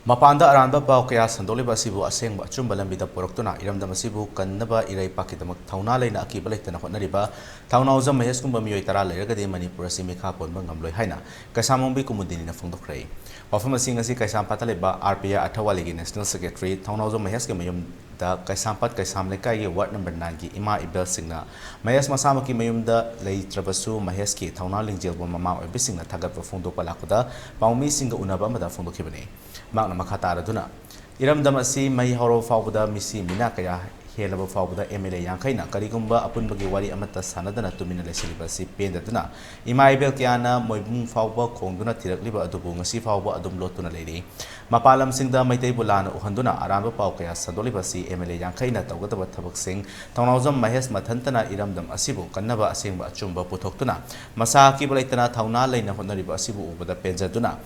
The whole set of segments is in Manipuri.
Mapanda aranba pau kaya sandoliba sibu asengba chumba lambida poroktuna iramdam sibu kannaba irai pakidamak thauna leina akiba leitana hotnariba thauna uzam mahes kumba miyoi tara leiragadi manipur asi mikha ponba ngamloi haina kaisamongbi kumudini na phongdokhrai wafam asing asi kaisampata leba RPA athawaligi national secretary thauna uzam mahes ke mayum da kaisampat kaisamle kai ge ward number 9 gi ima ibel singna mahes masama ki mayum da leitrabasu mahes ki thauna lingjel bo mama obisingna thagat phongdokpa lakuda paumi singa unaba mada phongdokhibani Magna Makataraduna. Iramdam asi may horo fawda misi mina kaya helaba fawda MLA Yankaina Karigumba Apunbagi Wari Amata Sanadana Tumina Silibasi Pendaduna. Imaibel Kiana Moibung Fawba Kongduna Tirakliba Adubung si Fawba Adum Lotuna Lady. Mapalam Singda Maite Bulana Uhanduna Aramba Paukaya Sadolibasi MLA Yankaina Tawgataba Tabak Sing Taunazam Mahes Matantana Iramdam Asibu Kanaba Asingba Chumba Putoktuna. Masaki Balaitana Tauna Lena Honoriba Asibu Ubada Penzaduna.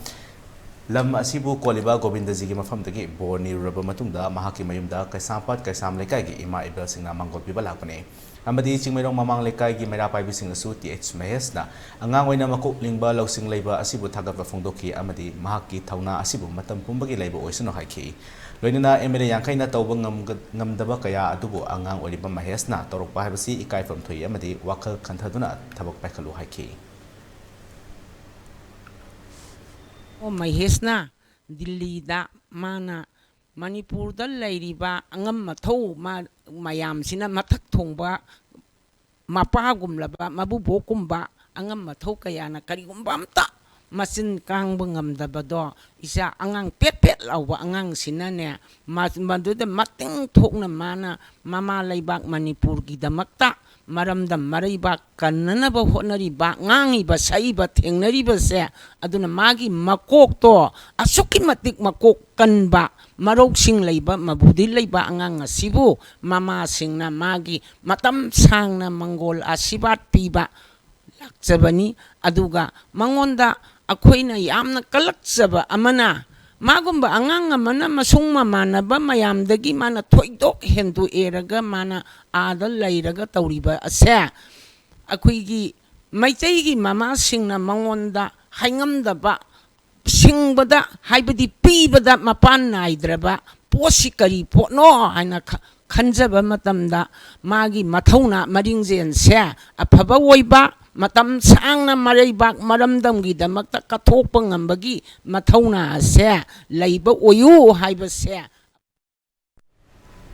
Lam asibu koliba Govindaji mafamdagi borni raba matungda mahaki mayumda kaisampat kaisam lekai gi ima ibel singna mangol piba lakane amadi chingmairong mamang lekai gi mera pai bising su TH Mahesna angang oina makuk lingba lausing leiba asibu thagat phongdoki amadi mahaki thauna asibu matam pumbagi leiba oisno haiki loinana MLA Yankaina tawba ngamdaba kaya adubu angang oliba Mahesna torokpa habasi ikai from thoi amadi wakal kanthaduna thabak paikhalu haiki O Mahesna Delhi da mana Manipur da leiriba angam mathau mayam sina mathak thongba mapagumlaba mabubokumba angam mathau kayana karigumba amta masin kangba ngamdabado isa angang pet lawba angang sinane maduda mating thokna mana mama leibak Manipur gi damakta maramdam maribak kannanaba hotnariba ngangiba saiba thengnariba se aduna magi makok to asuki matik makok kanba marok sing leiba mabudi leiba angang asibu mama singna magi matam sangna mangol asibat piba lakjabani aduga mangonda akoina yamna kalakjaba amana Magumba angang mana masung mamana ba mayamdagi mana thoidok hendu eraga mana adal lairaga tauriba ase akoigi maitegi mama singna mangonda haingamda ba singbada haibadi pibada mapan naidraba posi kari potno haina khanjaba matamda magi mathauna maringjen se afaba oiba matam sangna maraibak maramdamgi damakta kathokpa ngambagi mathauna se leiba oyu haiba se